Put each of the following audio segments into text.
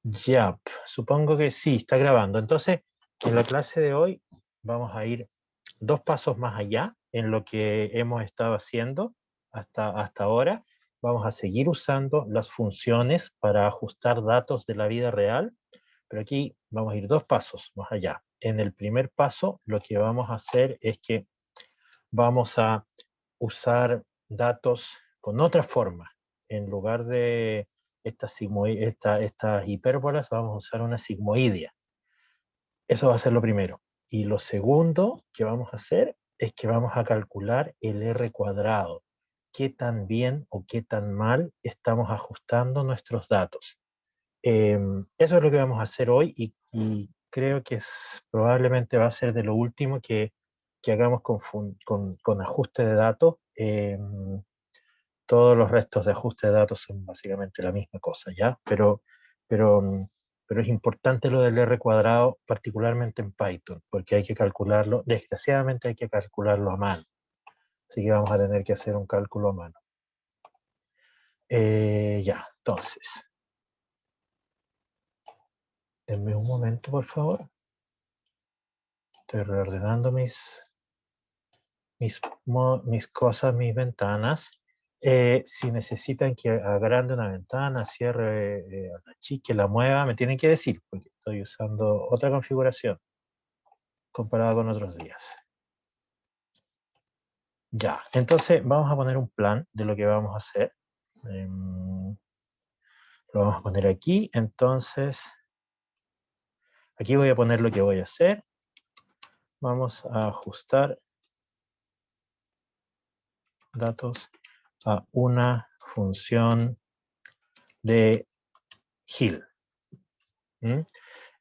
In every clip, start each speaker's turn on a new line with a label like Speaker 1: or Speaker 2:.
Speaker 1: Ya, supongo que sí, está grabando. Entonces, en la clase de hoy vamos a ir 2 pasos más allá en lo que hemos estado haciendo hasta ahora. Vamos a seguir usando las funciones para ajustar datos de la vida real, pero aquí vamos a ir 2 pasos más allá. En el primer paso, lo que vamos a hacer es que vamos a usar datos con otra forma. En lugar de estas hipérbolas, vamos a usar una sigmoidea. Eso va a ser lo primero. Y lo segundo que vamos a hacer es que vamos a calcular el R cuadrado. Qué tan bien o qué tan mal estamos ajustando nuestros datos. Eso es lo que vamos a hacer hoy y creo que probablemente va a ser de lo último que hagamos con ajuste de datos. Todos los restos de ajuste de datos son básicamente la misma cosa, ¿ya? Pero, pero es importante lo del R cuadrado, particularmente en Python, porque hay que calcularlo, desgraciadamente hay que calcularlo a mano. Así que vamos a tener que hacer un cálculo a mano. Ya, entonces. Denme un momento, por favor. Estoy reordenando mis cosas, mis ventanas. Si necesitan que agrande una ventana, cierre, la achique, la mueva, me tienen que decir, porque estoy usando otra configuración comparada con otros días. Ya, entonces vamos a poner un plan de lo que vamos a hacer. Lo vamos a poner aquí, entonces aquí voy a poner lo que voy a hacer. Vamos a ajustar datos a una función de Hill.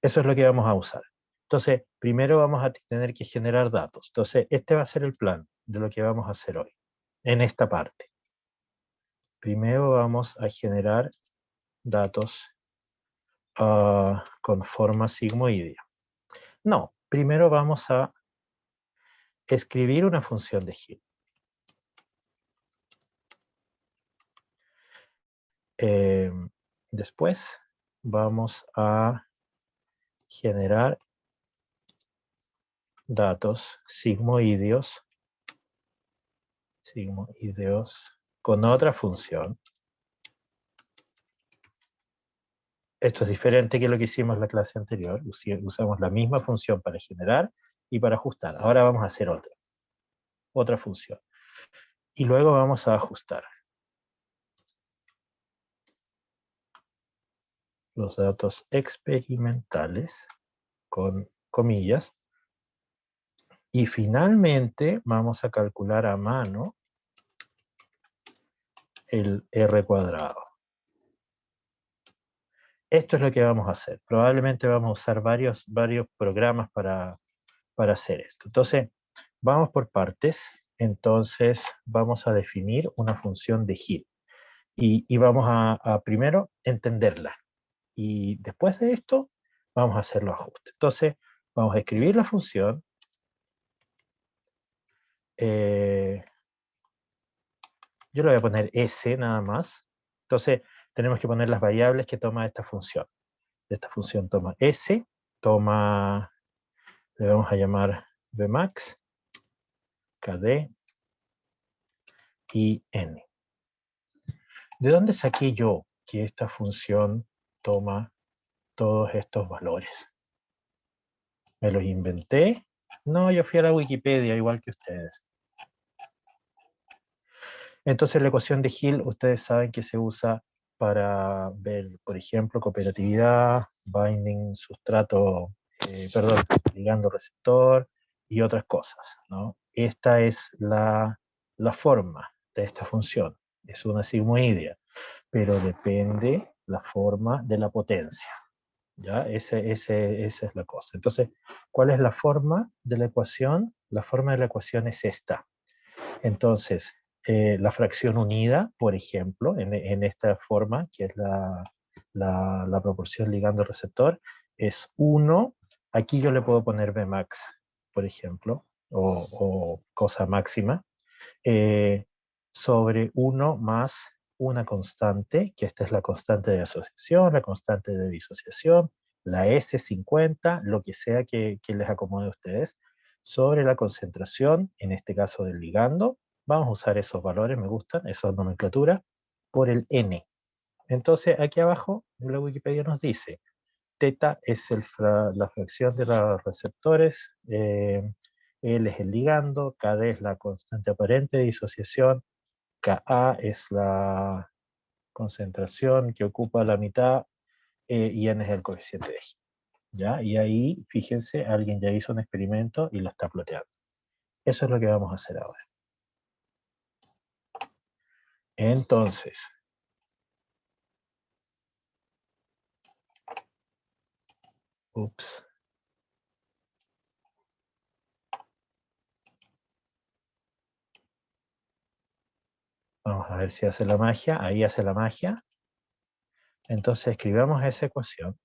Speaker 1: Eso es lo que vamos a usar. Entonces, primero vamos a tener que generar datos. Entonces, este va a ser el plan de lo que vamos a hacer hoy, en esta parte. Primero vamos a generar datos con forma sigmoidea. No, primero vamos a escribir una función de Hill. Después vamos a generar datos sigmoideos con otra función. Esto es diferente que lo que hicimos en la clase anterior. Usamos la misma función para generar y para ajustar. Ahora vamos a hacer otra función. Y luego vamos a ajustar los datos experimentales con comillas. Y finalmente vamos a calcular a mano el R cuadrado. Esto es lo que vamos a hacer. Probablemente vamos a usar varios programas para hacer esto. Entonces, vamos por partes. Entonces, vamos a definir una función de Hill. Y vamos a primero entenderla. Y después de esto, vamos a hacer los ajustes. Entonces, vamos a escribir la función. Yo le voy a poner S nada más. Entonces, tenemos que poner las variables que toma esta función. Esta función toma S, le vamos a llamar Vmax, KD y N. ¿De dónde saqué yo que esta función toma todos estos valores? ¿Me los inventé? No, yo fui a la Wikipedia, igual que ustedes. Entonces la ecuación de Hill, ustedes saben que se usa para ver, por ejemplo, cooperatividad, binding, sustrato, ligando receptor y otras cosas, ¿no? Esta es la forma de esta función. Es una sigmoidea, pero depende la forma de la potencia. ¿Ya? Esa es la cosa. Entonces, ¿cuál es la forma de la ecuación? La forma de la ecuación es esta. Entonces, la fracción unida, por ejemplo, en esta forma, que es la proporción ligando-receptor, es 1. Aquí yo le puedo poner Vmax, por ejemplo, o cosa máxima, sobre 1 más una constante, que esta es la constante de asociación, la constante de disociación, la S50, lo que sea que les acomode a ustedes, sobre la concentración, en este caso del ligando. Vamos a usar esos valores, me gustan, esa nomenclatura, por el N. Entonces, aquí abajo, la Wikipedia nos dice, teta es la fracción de los receptores, L es el ligando, KD es la constante aparente de disociación, Ka es la concentración que ocupa la mitad, y N es el coeficiente de G. ¿Ya? Y ahí, fíjense, alguien ya hizo un experimento y lo está ploteando. Eso es lo que vamos a hacer ahora. Entonces, ups. Vamos a ver si hace la magia. Ahí hace la magia. Entonces escribamos esa ecuación.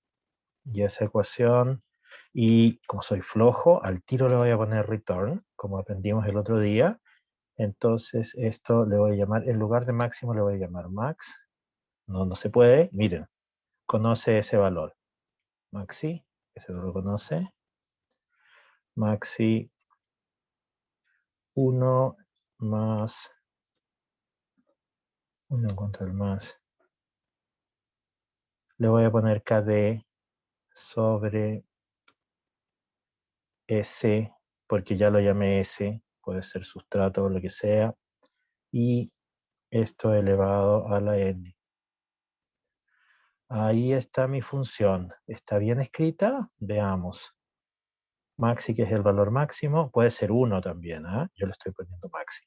Speaker 1: Y esa ecuación, y como soy flojo, al tiro le voy a poner return, como aprendimos el otro día. Entonces esto le voy a llamar, en lugar de máximo le voy a llamar max. No se puede. Miren, conoce ese valor. Maxi, ese no lo conoce. Maxi 1 más, no encuentro el más. Le voy a poner KD sobre S, porque ya lo llamé S, puede ser sustrato o lo que sea, y esto elevado a la N. Ahí está mi función. ¿Está bien escrita? Veamos. Maxi, que es el valor máximo, puede ser 1 también, ¿eh? Yo le estoy poniendo maxi.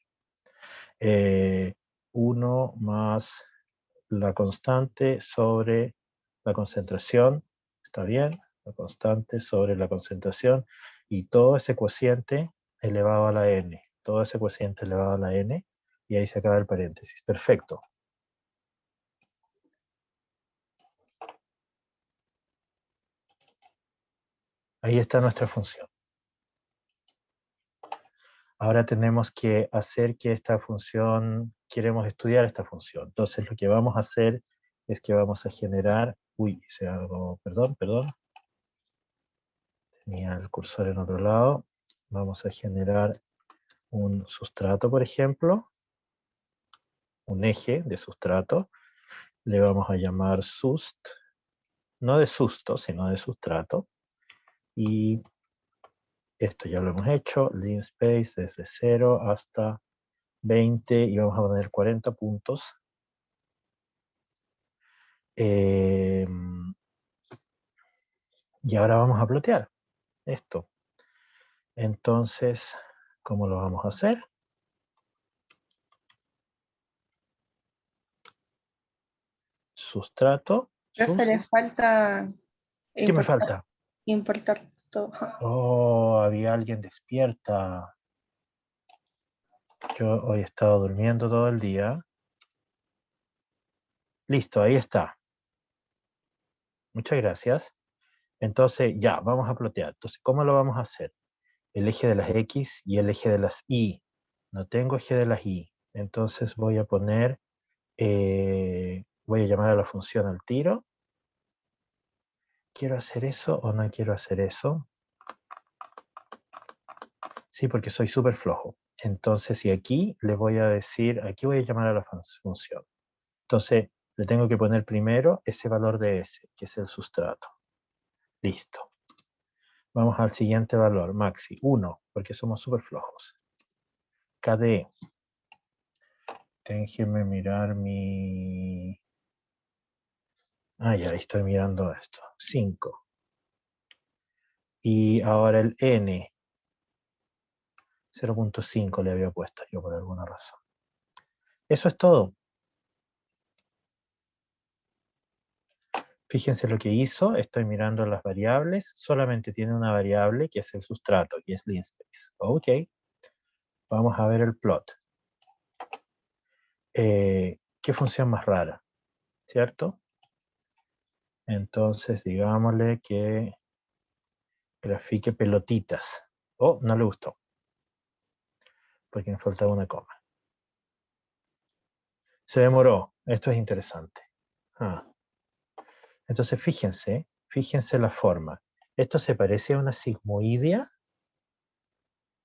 Speaker 1: 1 más la constante sobre la concentración, ¿está bien? La constante sobre la concentración, y todo ese cociente elevado a la n, todo ese cociente elevado a la n, y ahí se acaba el paréntesis. Perfecto. Ahí está nuestra función. Ahora tenemos que hacer que esta función, queremos estudiar esta función. Entonces lo que vamos a hacer es que vamos a generar, hice algo, perdón, tenía el cursor en otro lado. Vamos a generar un sustrato, por ejemplo, un eje de sustrato. Le vamos a llamar sust, no de susto, sino de sustrato. Y esto ya lo hemos hecho, linspace desde 0 hasta 20, y vamos a poner 40 puntos. Y ahora vamos a plotear esto. Entonces, ¿cómo lo vamos a hacer? Sustrato.
Speaker 2: Profe, le falta
Speaker 1: ¿Qué me falta?
Speaker 2: importar todo.
Speaker 1: Oh, había alguien despierta. Yo hoy he estado durmiendo todo el día. Listo, ahí está. Muchas gracias. Entonces, ya, vamos a plotear. Entonces, ¿cómo lo vamos a hacer? El eje de las X y el eje de las Y. No tengo eje de las Y. Entonces voy a poner, voy a llamar a la función al tiro. ¿Quiero hacer eso o no quiero hacer eso? Sí, porque soy súper flojo. Entonces, y aquí le voy a decir, aquí voy a llamar a la función. Entonces, le tengo que poner primero ese valor de S, que es el sustrato. Listo. Vamos al siguiente valor, maxi, 1, porque somos súper flojos. KD. Déjenme mirar mi... ya estoy mirando esto. 5. Y ahora el N. 0.5 le había puesto yo por alguna razón. Eso es todo. Fíjense lo que hizo. Estoy mirando las variables. Solamente tiene una variable que es el sustrato, y es linspace. Ok. Vamos a ver el plot. ¿Qué función más rara? ¿Cierto? Entonces, digámosle que grafique pelotitas. Oh, no le gustó, porque me faltaba una coma. Se demoró. Esto es interesante. Ah. Entonces, fíjense la forma. ¿Esto se parece a una sigmoidea?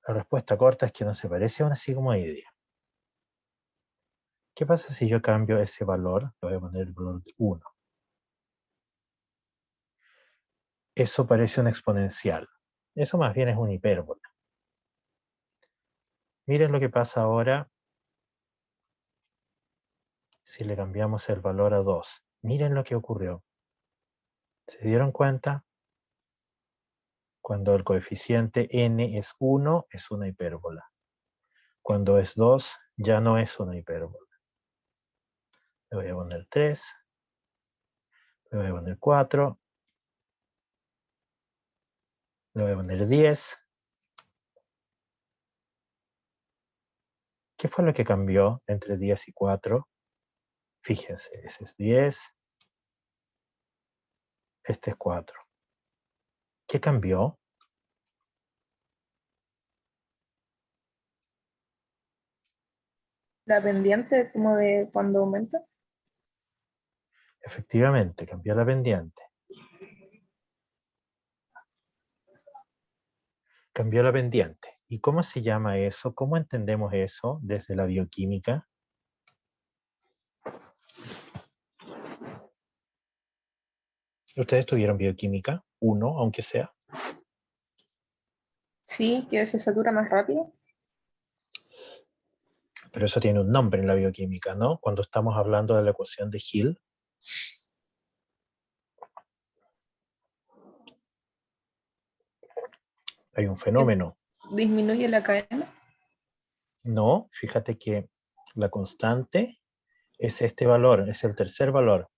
Speaker 1: La respuesta corta es que no se parece a una sigmoidea. ¿Qué pasa si yo cambio ese valor? Le voy a poner el valor de 1. Eso parece una exponencial. Eso más bien es una hipérbola. Miren lo que pasa ahora si le cambiamos el valor a 2. Miren lo que ocurrió. ¿Se dieron cuenta? Cuando el coeficiente n es 1, es una hipérbola. Cuando es 2, ya no es una hipérbola. Le voy a poner 3. Le voy a poner 4. Le voy a poner 10. ¿Qué fue lo que cambió entre 10 y 4? Fíjense, ese es 10. Este es 4. ¿Qué cambió?
Speaker 2: La pendiente como de cuando aumenta.
Speaker 1: Efectivamente, cambió la pendiente. Cambió la pendiente. ¿Y cómo se llama eso? ¿Cómo entendemos eso desde la bioquímica? ¿Ustedes tuvieron bioquímica? Uno, aunque sea.
Speaker 2: Sí, que se satura más rápido.
Speaker 1: Pero eso tiene un nombre en la bioquímica, ¿no? Cuando estamos hablando de la ecuación de Hill. Hay un
Speaker 2: Que
Speaker 1: fenómeno.
Speaker 2: disminuye la cadena.
Speaker 1: No, fíjate que la constante es este valor, es el tercer valor.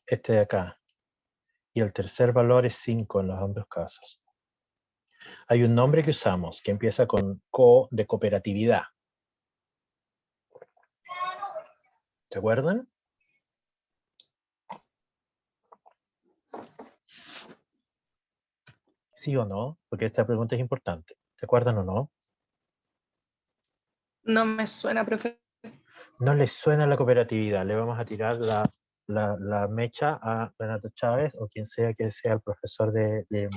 Speaker 1: Este de acá. Y el tercer valor es 5 en los ambos casos. Hay un nombre que usamos que empieza con co de cooperatividad. ¿Se acuerdan? ¿Sí o no? Porque esta pregunta es importante. ¿Se acuerdan o no?
Speaker 2: No me suena, profe.
Speaker 1: No les suena la cooperatividad. Le vamos a tirar la mecha a Renato Chávez o quien sea que sea el profesor de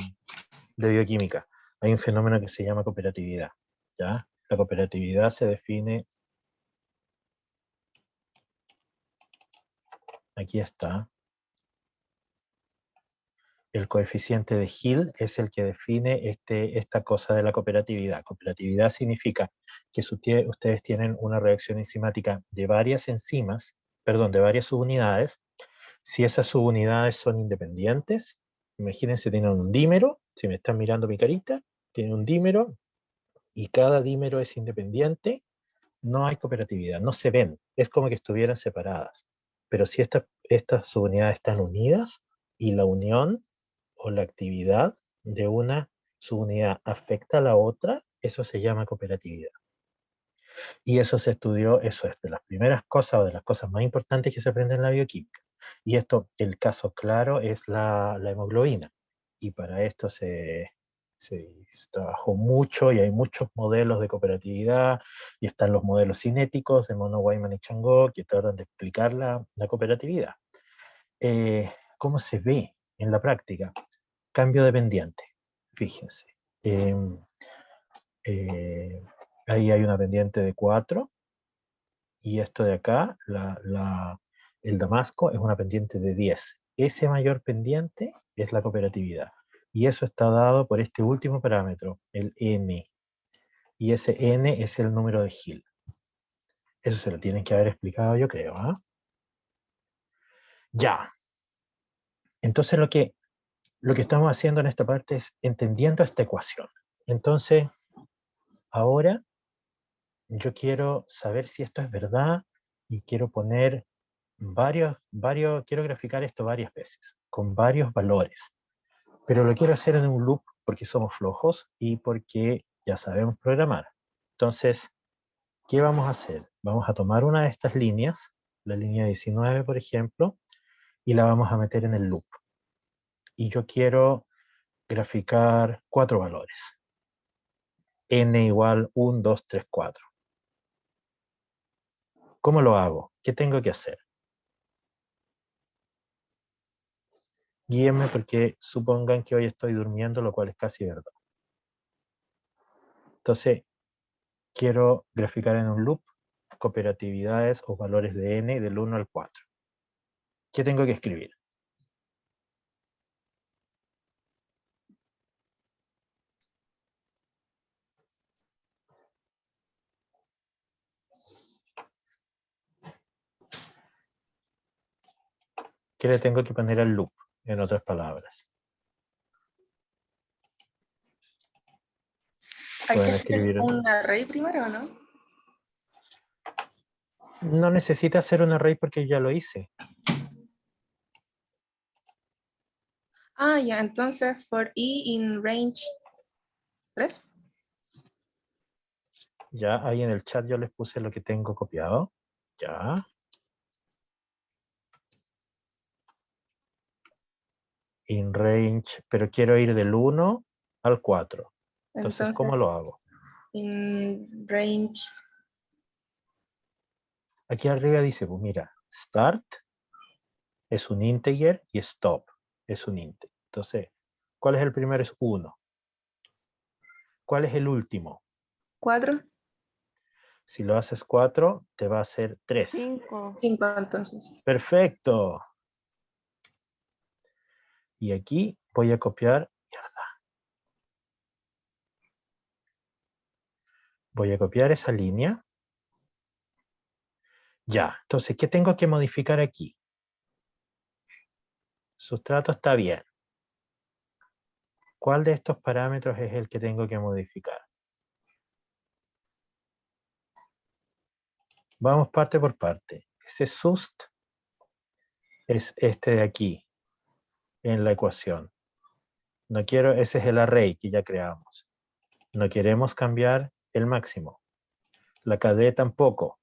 Speaker 1: bioquímica. Hay un fenómeno que se llama cooperatividad. ¿Ya? La cooperatividad se define... Aquí está. El coeficiente de Hill es el que define esta cosa de la cooperatividad. Cooperatividad significa que ustedes tienen una reacción enzimática de varias enzimas, perdón, de varias subunidades. Si esas subunidades son independientes, imagínense, tienen un dímero, si me están mirando mi carita, tienen un dímero y cada dímero es independiente, no hay cooperatividad, no se ven, es como que estuvieran separadas. Pero si estas subunidades están unidas y la unión o la actividad de una subunidad afecta a la otra, eso se llama cooperatividad. Y eso se estudió, eso es de las primeras cosas o de las cosas más importantes que se aprenden en la bioquímica. Y esto, el caso claro es la hemoglobina. Y para esto se trabajó mucho y hay muchos modelos de cooperatividad y están los modelos cinéticos de Mono, Wyman y Changó que tratan de explicar la cooperatividad. ¿Cómo se ve en la práctica? Cambio de pendiente, fíjense. Ahí hay una pendiente de 4 y esto de acá, el damasco, es una pendiente de 10. Ese mayor pendiente es la cooperatividad. Y eso está dado por este último parámetro, el n. Y ese n es el número de Hill. Eso se lo tienen que haber explicado, yo creo. ¿Ah? Ya. Entonces lo que estamos haciendo en esta parte es entendiendo esta ecuación. Entonces, ahora yo quiero saber si esto es verdad y quiero poner quiero graficar esto varias veces, con varios valores. Pero lo quiero hacer en un loop porque somos flojos y porque ya sabemos programar. Entonces, ¿qué vamos a hacer? Vamos a tomar una de estas líneas, la línea 19, por ejemplo, y la vamos a meter en el loop. Y yo quiero graficar 4 valores. N igual 1, 2, 3, 4. ¿Cómo lo hago? ¿Qué tengo que hacer? Guíenme porque supongan que hoy estoy durmiendo, lo cual es casi verdad. Entonces, quiero graficar en un loop cooperatividades o valores de n del 1 al 4. ¿Qué tengo que escribir? ¿Qué le tengo que poner al loop? En otras palabras.
Speaker 2: Hay que
Speaker 1: Pueden
Speaker 2: hacer
Speaker 1: escribir.
Speaker 2: un array primero, ¿o no?
Speaker 1: No necesita hacer un array porque ya lo hice.
Speaker 2: Ah, ya, entonces for i in range 3.
Speaker 1: Ya, ahí en el chat yo les puse lo que tengo copiado. Ya. In range, pero quiero ir del 1 al 4. Entonces,
Speaker 2: Entonces,
Speaker 1: ¿cómo lo hago?
Speaker 2: in range,
Speaker 1: Aquí arriba dice, pues mira, start es un integer y stop es un integer. Entonces, ¿cuál es el primero? Es 1. ¿Cuál es el último?
Speaker 2: 4,
Speaker 1: Si lo haces 4, te va a hacer 3.
Speaker 3: 5.
Speaker 2: 5 entonces.
Speaker 1: Perfecto. Y aquí voy a copiar, mierda. Voy a copiar esa línea. Ya, entonces, ¿qué tengo que modificar aquí? Sustrato está bien. ¿Cuál de estos parámetros es el que tengo que modificar? Vamos parte por parte. Ese sust es este de aquí, en la ecuación. No quiero, ese es el array que ya creamos. No queremos cambiar el máximo. La KD tampoco.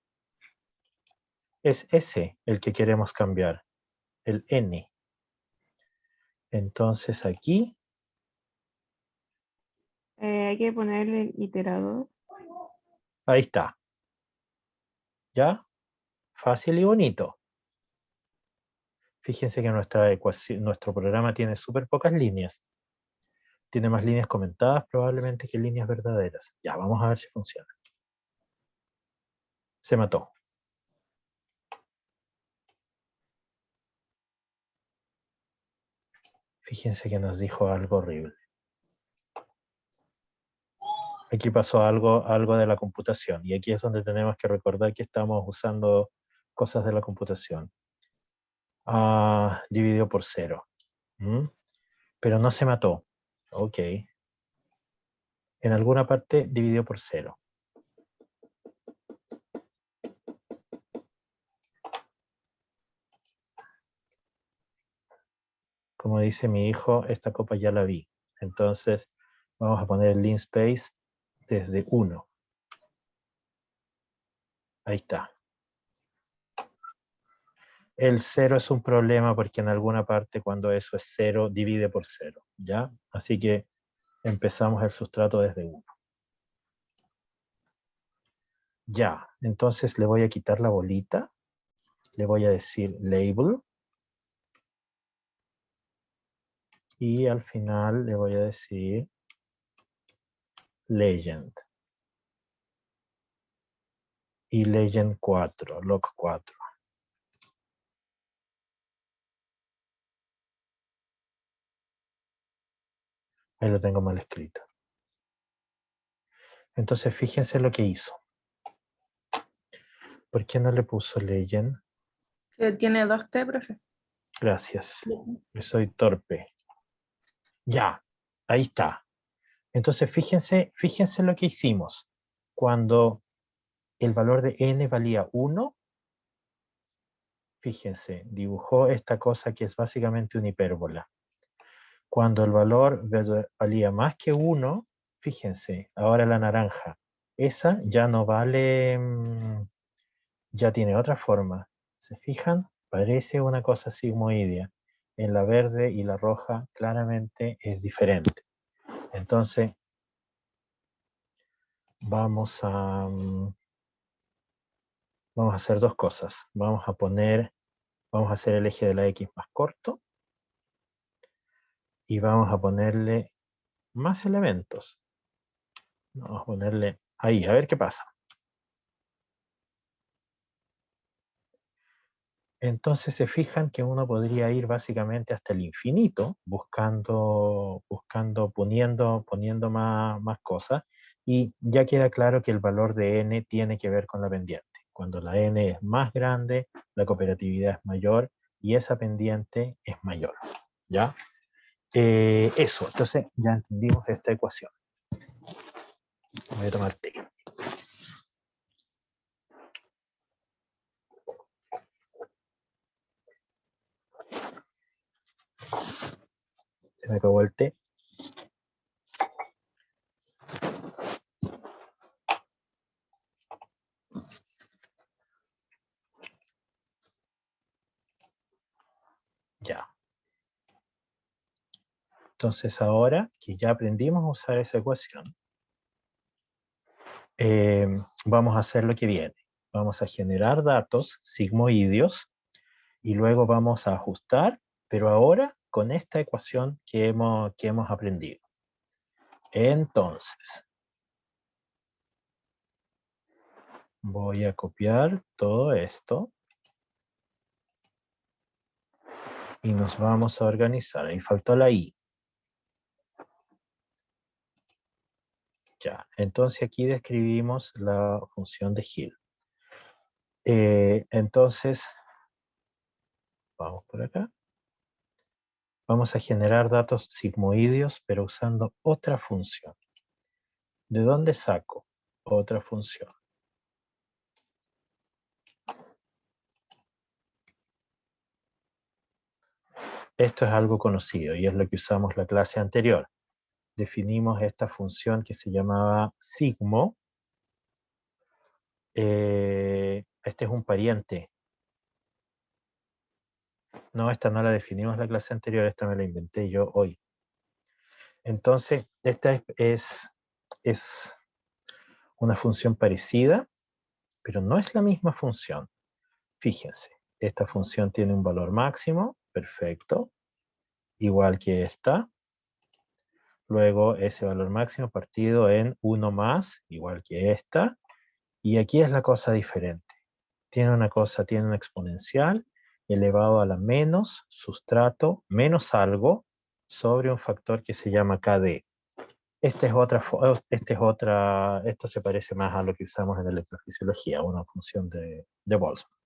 Speaker 1: Es ese el que queremos cambiar, el n. Entonces aquí,
Speaker 3: Hay que ponerle el iterador.
Speaker 1: ahí está. ¿Ya? Fácil y bonito. Fíjense que nuestra ecuación, nuestro programa tiene súper pocas líneas. Tiene más líneas comentadas probablemente que líneas verdaderas. Ya, vamos a ver si funciona. Se mató. Fíjense que nos dijo algo horrible. Aquí pasó algo de la computación. Y aquí es donde tenemos que recordar que estamos usando cosas de la computación. Dividido por 0. Pero no se mató. Ok. En alguna parte dividió por 0. Como dice mi hijo, esta copa ya la vi. Entonces vamos a poner el linspace desde 1. Ahí está. El 0 es un problema porque en alguna parte cuando eso es 0, divide por 0. ¿Ya? Así que empezamos el sustrato desde 1. Ya, entonces le voy a quitar la bolita. Le voy a decir label. Y al final le voy a decir legend. Y legend 4, log 4. Ahí lo tengo mal escrito. Entonces fíjense lo que hizo. ¿Por qué no le puso legend?
Speaker 2: Que tiene 2T, profe.
Speaker 1: Gracias. Soy torpe. Ya, ahí está. Entonces fíjense lo que hicimos. Cuando el valor de n valía 1, fíjense, dibujó esta cosa que es básicamente una hipérbola. Cuando el valor valía más que 1, fíjense, ahora la naranja, esa ya no vale, ya tiene otra forma. ¿Se fijan? Parece una cosa sigmoidea. En la verde y la roja claramente es diferente. Entonces, vamos a vamos a hacer dos cosas. Vamos a hacer el eje de la X más corto, y vamos a ponerle más elementos. Vamos a ponerle ahí, a ver qué pasa. Entonces se fijan que uno podría ir básicamente hasta el infinito, poniendo más cosas, y ya queda claro que el valor de n tiene que ver con la pendiente. Cuando la n es más grande, la cooperatividad es mayor, y esa pendiente es mayor, ¿ya? Eso, entonces ya entendimos esta ecuación. Voy a tomar té. Se me acabó el té. Ya. Entonces ahora que ya aprendimos a usar esa ecuación, vamos a hacer lo que viene. Vamos a generar datos sigmoidios y luego vamos a ajustar, pero ahora con esta ecuación que hemos aprendido. Entonces, voy a copiar todo esto y nos vamos a organizar. Ahí faltó la I. Ya, entonces aquí describimos la función de Hill. Entonces, vamos por acá. Vamos a generar datos sigmoidios, pero usando otra función. ¿De dónde saco otra función? Esto es algo conocido y es lo que usamos la clase anterior. Definimos esta función que se llamaba sigmo. Este es un pariente. No, esta no la definimos en la clase anterior, esta me la inventé yo hoy. Entonces, esta es una función parecida, pero no es la misma función. Fíjense, esta función tiene un valor máximo, perfecto, igual que esta. Luego ese valor máximo partido en 1 más, igual que esta. Y aquí es la cosa diferente. Tiene una exponencial elevado a la menos sustrato menos algo sobre un factor que se llama KD. Esto se parece más a lo que usamos en electrofisiología, una función de Boltzmann.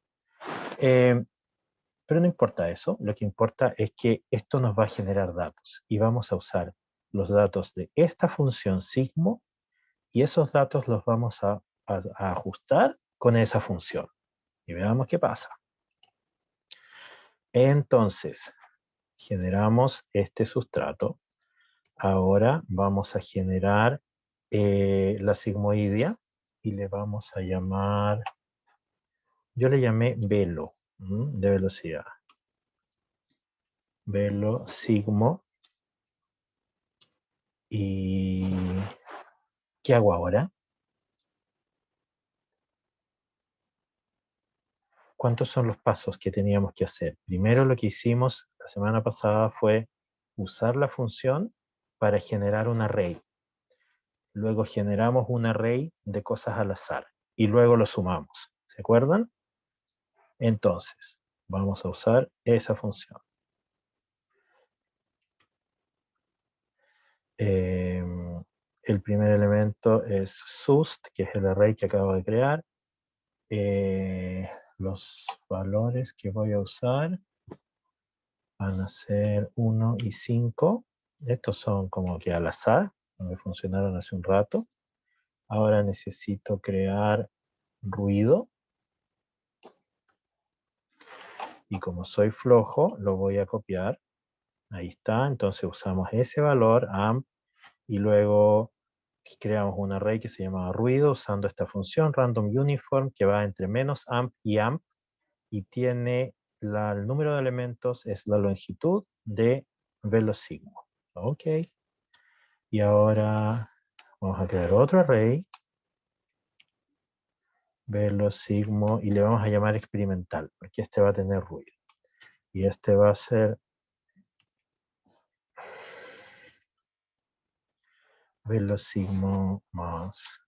Speaker 1: Pero no importa eso, lo que importa es que esto nos va a generar datos y vamos a usar los datos de esta función sigmo y esos datos los vamos a ajustar con esa función. Y veamos qué pasa. Entonces, generamos este sustrato. Ahora vamos a generar la sigmoidea y le vamos a llamar, yo le llamé velo, de velocidad. Velo sigmo. ¿Y qué hago ahora? ¿Cuántos son los pasos que teníamos que hacer? Primero lo que hicimos la semana pasada fue usar la función para generar un array. Luego generamos un array de cosas al azar y luego lo sumamos. ¿Se acuerdan? Entonces, vamos a usar esa función. El primer elemento es sust, que es el array que acabo de crear. Los valores que voy a usar van a ser 1 y 5. Estos son como que al azar, me funcionaron hace un rato. Ahora necesito crear ruido. Y como soy flojo, lo voy a copiar. Ahí está, entonces usamos ese valor, amp, y luego creamos un array que se llama ruido usando esta función random uniform que va entre menos amp y tiene el número de elementos es la longitud de velosigmo. Ok. Y ahora vamos a crear otro array velo sigmo, y le vamos a llamar experimental, porque este va a tener ruido. Y este va a ser velo sigmo más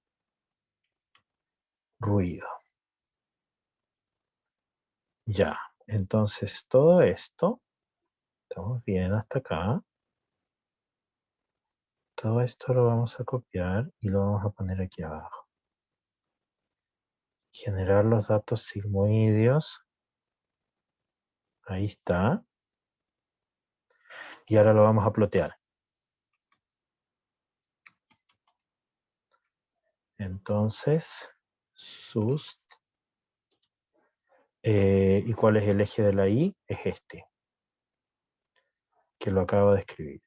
Speaker 1: ruido. Ya, entonces todo esto, estamos bien hasta acá. Todo esto lo vamos a copiar y lo vamos a poner aquí abajo. Generar los datos sigmoideos. Ahí está. Y ahora lo vamos a plotear. Entonces, sust. ¿Y cuál es el eje de la I? Es este, que lo acabo de escribir.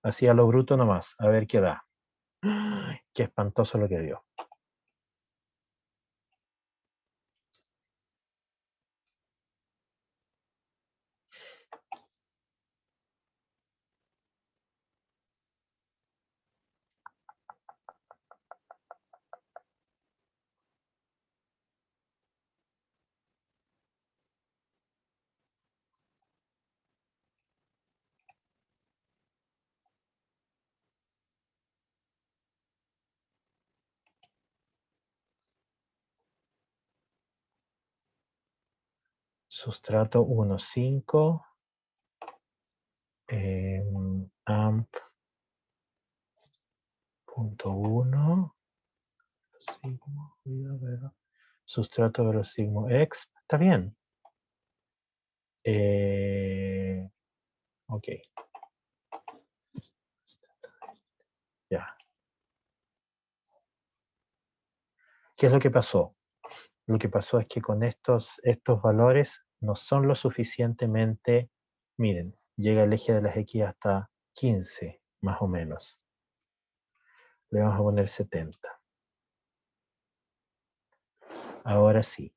Speaker 1: Así a lo bruto nomás, a ver qué da. ¡Ay! Qué espantoso lo que dio. Sustrato 1.5. AMP.1. Sigmo, sustrato verosigmo exp. Está bien. Ok. Ya. ¿Qué es lo que pasó? Lo que pasó es que con estos valores no son lo suficientemente, miren, llega el eje de las X hasta 15, más o menos. Le vamos a poner 70. Ahora sí.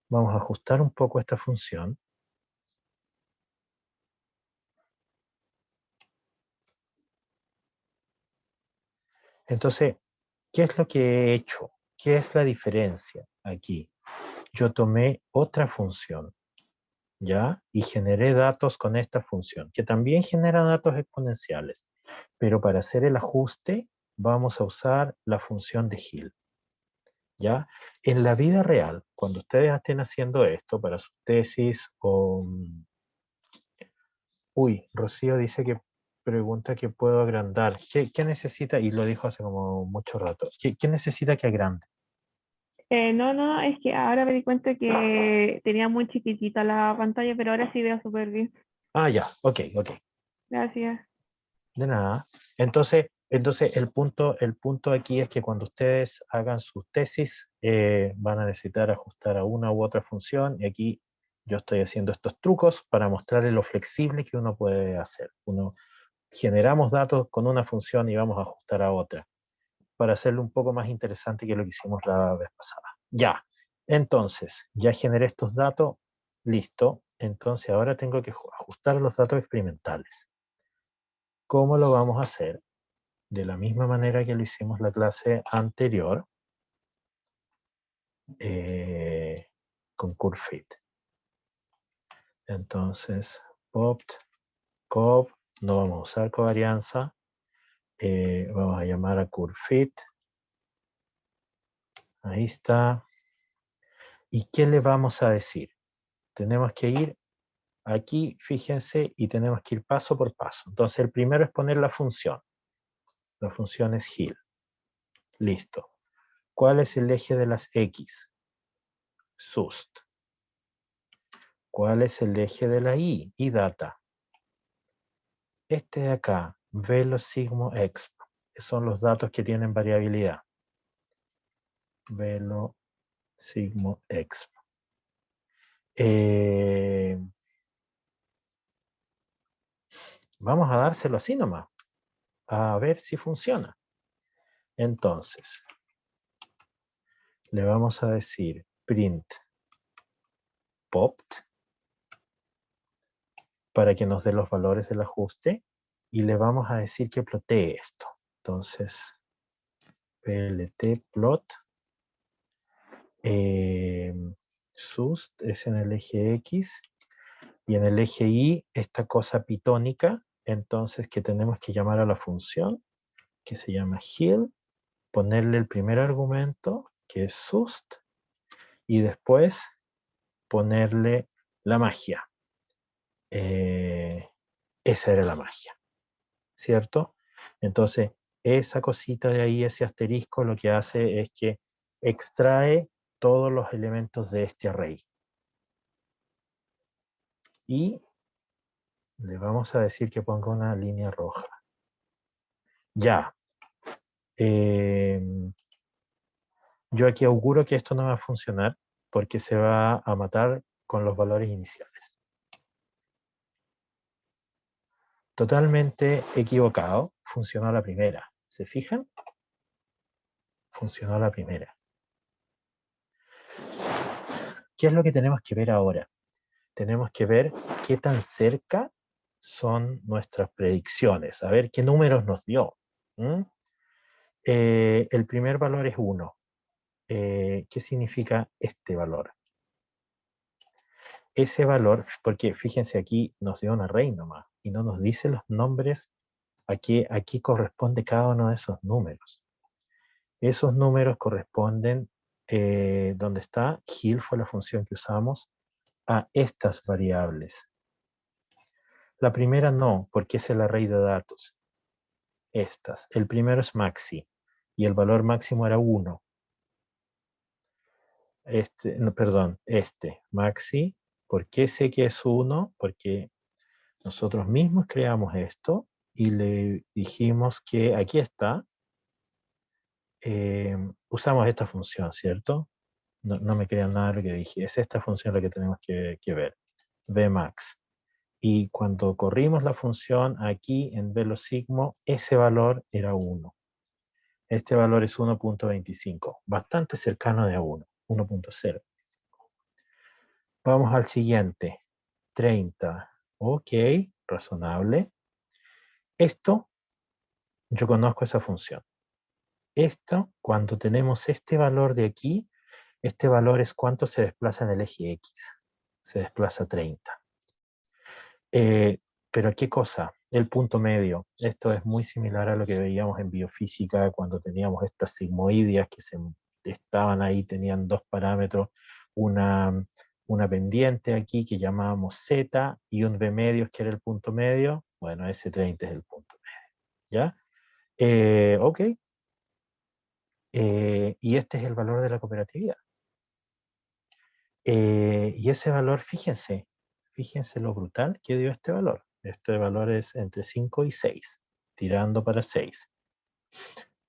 Speaker 1: Vamos a ajustar un poco esta función. Entonces, ¿qué es lo que he hecho? ¿Qué es la diferencia aquí? Yo tomé otra función, ¿ya? Y generé datos con esta función, que también genera datos exponenciales. Pero para hacer el ajuste, vamos a usar la función de Hill, ¿ya? En la vida real, cuando ustedes estén haciendo esto para su tesis o... Uy, Rocío dice que pregunta que puedo agrandar. ¿Qué necesita? Y lo dijo hace como mucho rato. ¿Qué necesita que agrande?
Speaker 3: No, es que ahora me di cuenta que tenía muy chiquitita la pantalla, pero ahora sí veo súper bien.
Speaker 1: Ah, ya, ok.
Speaker 3: Gracias.
Speaker 1: De nada. Entonces el punto aquí es que cuando ustedes hagan sus tesis, van a necesitar ajustar a una u otra función, y aquí yo estoy haciendo estos trucos para mostrarles lo flexible que uno puede hacer. Generamos datos con una función y vamos a ajustar a otra, para hacerlo un poco más interesante que lo que hicimos la vez pasada. Ya, entonces, ya generé estos datos, listo. Entonces ahora tengo que ajustar los datos experimentales. ¿Cómo lo vamos a hacer? De la misma manera que lo hicimos la clase anterior, con curvefit. Entonces, popt, cov, no vamos a usar covarianza, vamos a llamar a curvefit. Ahí está. ¿Y qué le vamos a decir? Tenemos que ir aquí, fíjense, y tenemos que ir paso por paso. Entonces, el primero es poner la función. La función es Hill. Listo. ¿Cuál es el eje de las X? Sust. ¿Cuál es el eje de la Y? Y data. Este de acá, velo sigmo exp, que son los datos que tienen variabilidad. Velo sigmo exp. Vamos a dárselo así nomás, a ver si funciona. Entonces, le vamos a decir print popped para que nos dé los valores del ajuste y le vamos a decir que plotee esto. Entonces, plt plot sust es en el eje X y en el eje Y esta cosa pitónica, entonces que tenemos que llamar a la función que se llama heal, ponerle el primer argumento que es sust y después ponerle la magia. Esa era la magia, ¿cierto? Entonces, esa cosita de ahí, ese asterisco, lo que hace es que extrae todos los elementos de este array. Y le vamos a decir que ponga una línea roja. Ya. Yo aquí auguro que esto no va a funcionar porque se va a matar con los valores iniciales. Totalmente equivocado. Funcionó a la primera. ¿Se fijan? Funcionó a la primera. ¿Qué es lo que tenemos que ver ahora? Tenemos que ver qué tan cerca son nuestras predicciones. A ver qué números nos dio. El primer valor es 1. ¿Qué significa este valor? Ese valor, porque fíjense aquí nos dio un array nomás y no nos dice los nombres a qué corresponde cada uno de esos números. Esos números corresponden, donde está, heal fue la función que usamos, a estas variables. La primera no, porque es el array de datos. Estas. El primero es maxi y el valor máximo era 1. Maxi. ¿Por qué sé que es 1? Porque nosotros mismos creamos esto y le dijimos que aquí está. Usamos esta función, ¿cierto? No me crean nada de lo que dije. Es esta función la que tenemos que ver. Vmax. Y cuando corrimos la función aquí en Velosigmo, ese valor era 1. Este valor es 1.25. Bastante cercano de a 1. 1.0. Vamos al siguiente. 30. Ok, razonable. Esto, yo conozco esa función. Esto, cuando tenemos este valor de aquí, este valor es cuánto se desplaza en el eje X. Se desplaza 30. Pero ¿qué cosa? El punto medio. Esto es muy similar a lo que veíamos en biofísica cuando teníamos estas sigmoideas que estaban ahí, tenían dos parámetros, una pendiente aquí que llamábamos Z y un B medios que era el punto medio. Bueno, ese 30 es el punto medio. ¿Ya? Ok. Y este es el valor de la cooperatividad. Y ese valor, fíjense lo brutal que dio este valor. Este valor es entre 5 y 6, tirando para 6.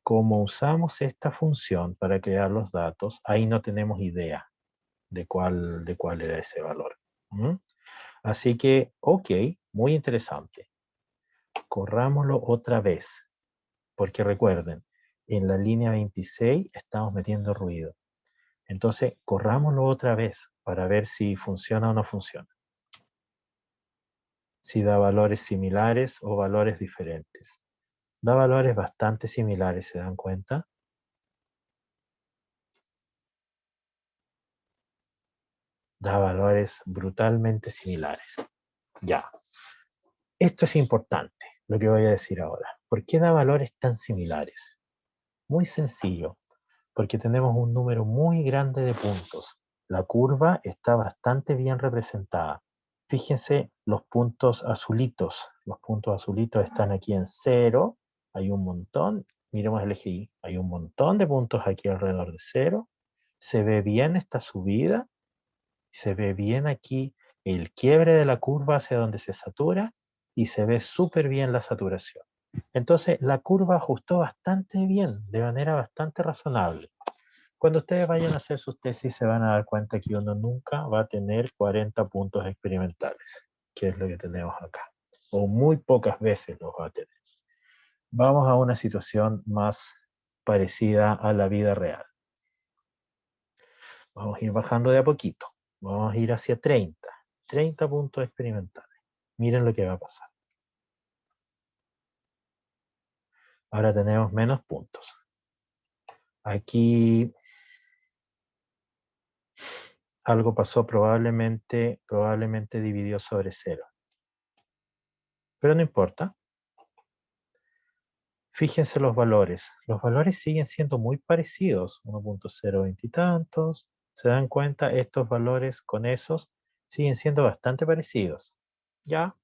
Speaker 1: Como usamos esta función para crear los datos, ahí no tenemos idea de cuál era ese valor. Así que, ok, muy interesante. Corrámoslo otra vez, porque recuerden, en la línea 26 estamos metiendo ruido. Entonces, corrámoslo otra vez para ver si funciona o no funciona. Si da valores similares o valores diferentes. Da valores bastante similares, ¿se dan cuenta? Da valores brutalmente similares. Ya. Esto es importante, lo que voy a decir ahora. ¿Por qué da valores tan similares? Muy sencillo, porque tenemos un número muy grande de puntos. La curva está bastante bien representada. Fíjense los puntos azulitos. Los puntos azulitos están aquí en 0. Hay un montón. Miremos el eje Y. Hay un montón de puntos aquí alrededor de 0. Se ve bien esta subida. Se ve bien aquí el quiebre de la curva hacia donde se satura. Y se ve súper bien la saturación. Entonces la curva ajustó bastante bien, de manera bastante razonable. Cuando ustedes vayan a hacer sus tesis se van a dar cuenta que uno nunca va a tener 40 puntos experimentales, que es lo que tenemos acá. O muy pocas veces los va a tener. Vamos a una situación más parecida a la vida real. Vamos a ir bajando de a poquito. Vamos a ir hacia 30. 30 puntos experimentales. Miren lo que va a pasar. Ahora tenemos menos puntos. Aquí algo pasó, probablemente dividió sobre 0. Pero no importa. Fíjense los valores. Los valores siguen siendo muy parecidos. 1.020 y tantos. ¿Se dan cuenta? Estos valores con esos siguen siendo bastante parecidos. Ya.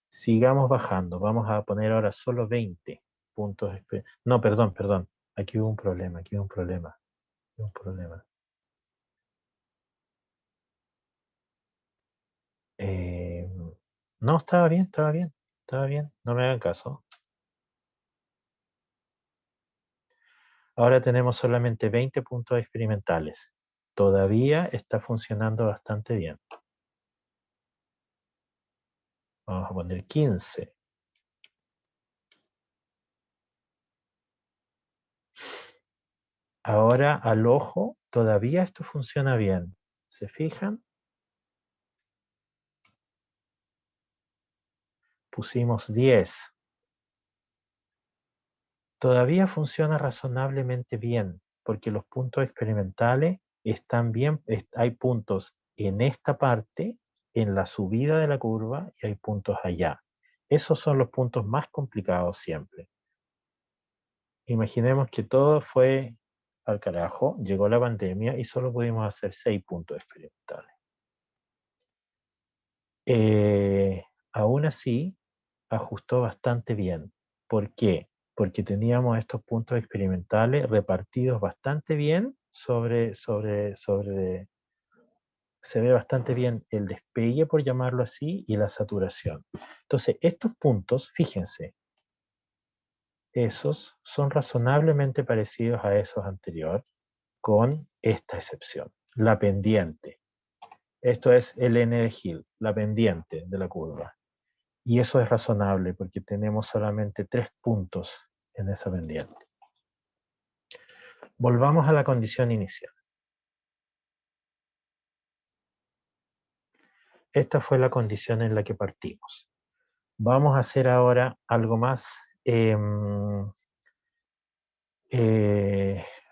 Speaker 1: Sigamos bajando. Vamos a poner ahora solo 20 puntos. No, perdón. Aquí hubo un problema. No, estaba bien. No me hagan caso. Ahora tenemos solamente 20 puntos experimentales. Todavía está funcionando bastante bien. Vamos a poner 15. Ahora al ojo, todavía esto funciona bien. ¿Se fijan? Pusimos 10. Todavía funciona razonablemente bien, porque los puntos experimentales están bien. Hay puntos en esta parte, en la subida de la curva, y hay puntos allá. Esos son los puntos más complicados siempre. Imaginemos que todo fue al carajo, llegó la pandemia y solo pudimos hacer 6 puntos experimentales. Aún así, ajustó bastante bien. ¿Por qué? Porque teníamos estos puntos experimentales repartidos bastante bien se ve bastante bien el despegue, por llamarlo así, y la saturación. Entonces, estos puntos, fíjense, esos son razonablemente parecidos a esos anteriores, con esta excepción, la pendiente. Esto es el N de Hill, la pendiente de la curva. Y eso es razonable porque tenemos solamente 3 puntos en esa pendiente. Volvamos a la condición inicial. Esta fue la condición en la que partimos. Vamos a hacer ahora algo más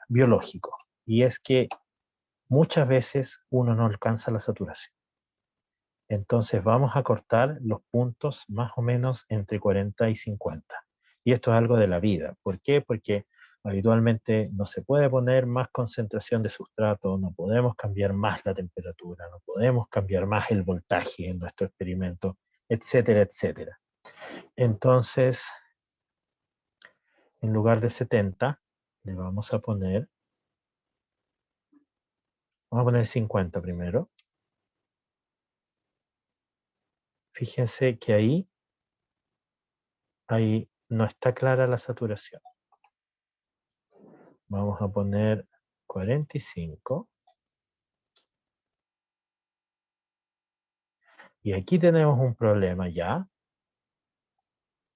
Speaker 1: biológico. Y es que muchas veces uno no alcanza la saturación. Entonces vamos a cortar los puntos más o menos entre 40 y 50. Y esto es algo de la vida. ¿Por qué? Porque habitualmente no se puede poner más concentración de sustrato, no podemos cambiar más la temperatura, no podemos cambiar más el voltaje en nuestro experimento, etcétera, etcétera. Entonces, en lugar de 70, le vamos a poner 50 primero. Fíjense que ahí no está clara la saturación. Vamos a poner 45. Y aquí tenemos un problema ya.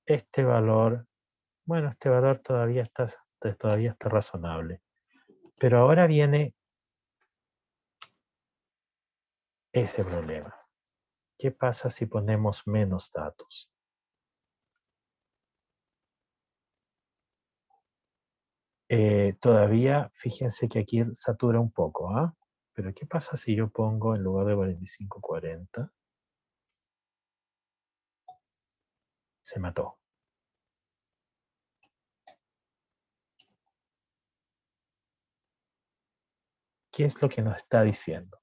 Speaker 1: Este valor, bueno, este valor todavía está razonable. Pero ahora viene ese problema. ¿Qué pasa si ponemos menos datos? Todavía, fíjense que aquí satura un poco, ¿ah? Pero ¿qué pasa si yo pongo en lugar de 45, 40? Se mató. ¿Qué es lo que nos está diciendo?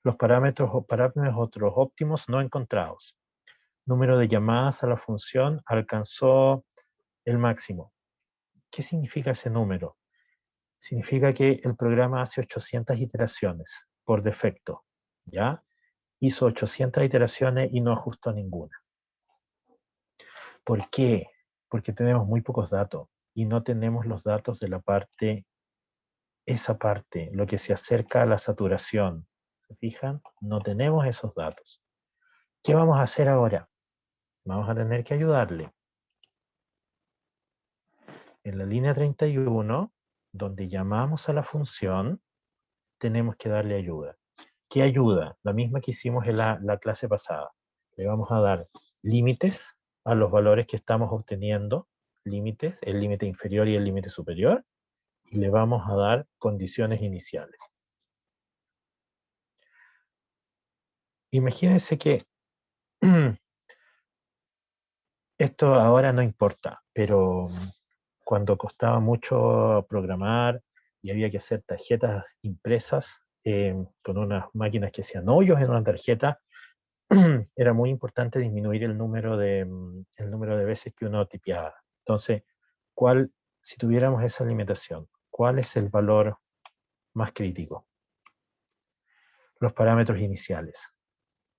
Speaker 1: Los parámetros óptimos no encontrados. Número de llamadas a la función alcanzó el máximo. ¿Qué significa ese número? Significa que el programa hace 800 iteraciones por defecto, ¿ya? Hizo 800 iteraciones y no ajustó ninguna. ¿Por qué? Porque tenemos muy pocos datos y no tenemos los datos de la parte, esa parte, lo que se acerca a la saturación. ¿Se fijan? No tenemos esos datos. ¿Qué vamos a hacer ahora? Vamos a tener que ayudarle. En la línea 31, donde llamamos a la función, tenemos que darle ayuda. ¿Qué ayuda? La misma que hicimos en la clase pasada. Le vamos a dar límites a los valores que estamos obteniendo, límites, el límite inferior y el límite superior, y le vamos a dar condiciones iniciales. Imagínense que esto ahora no importa, pero cuando costaba mucho programar y había que hacer tarjetas impresas con unas máquinas que hacían hoyos en una tarjeta, era muy importante disminuir el número de veces que uno tipeaba. Entonces, si tuviéramos esa limitación, ¿cuál es el valor más crítico? Los parámetros iniciales.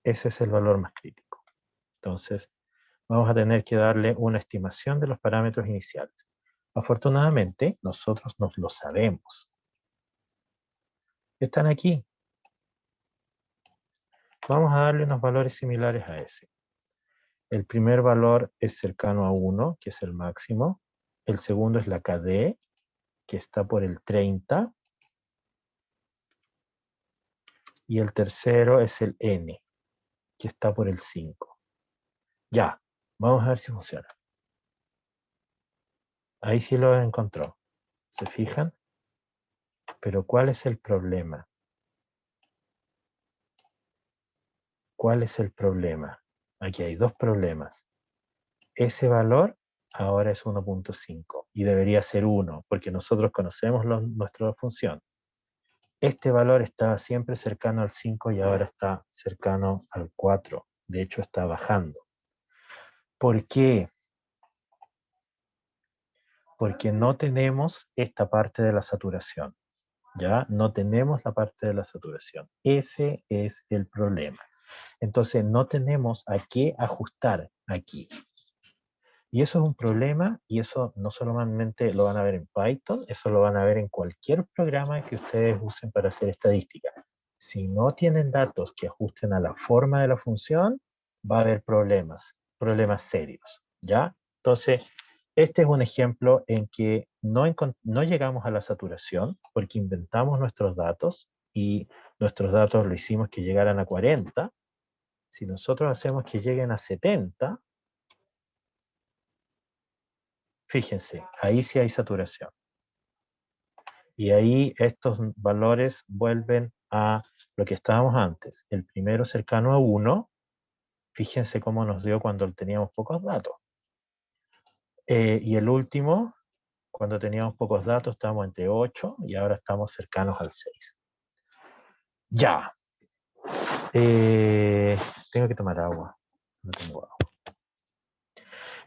Speaker 1: Ese es el valor más crítico. Entonces, vamos a tener que darle una estimación de los parámetros iniciales. Afortunadamente, nosotros nos lo sabemos. Están aquí. Vamos a darle unos valores similares a ese. El primer valor es cercano a 1, que es el máximo. El segundo es la KD, que está por el 30. Y el tercero es el N, que está por el 5. Ya, vamos a ver si funciona. Ahí sí lo encontró. ¿Se fijan? Pero ¿cuál es el problema? ¿Cuál es el problema? Aquí hay dos problemas. Ese valor ahora es 1.5 y debería ser 1, porque nosotros conocemos nuestra función. Este valor estaba siempre cercano al 5 y ahora está cercano al 4. De hecho, está bajando. ¿Por qué? Porque no tenemos esta parte de la saturación. ¿Ya? No tenemos la parte de la saturación. Ese es el problema. Entonces, no tenemos a qué ajustar aquí. Y eso es un problema, y eso no solamente lo van a ver en Python, eso lo van a ver en cualquier programa que ustedes usen para hacer estadística. Si no tienen datos que ajusten a la forma de la función, va a haber problemas serios, ¿ya? Entonces, este es un ejemplo en que no llegamos a la saturación porque inventamos nuestros datos y nuestros datos lo hicimos que llegaran a 40. Si nosotros hacemos que lleguen a 70, fíjense, ahí sí hay saturación. Y ahí estos valores vuelven a lo que estábamos antes. El primero cercano a 1, fíjense cómo nos dio cuando teníamos pocos datos. Y el último, cuando teníamos pocos datos, estábamos entre 8 y ahora estamos cercanos al 6. Ya. Tengo que tomar agua. No tengo agua.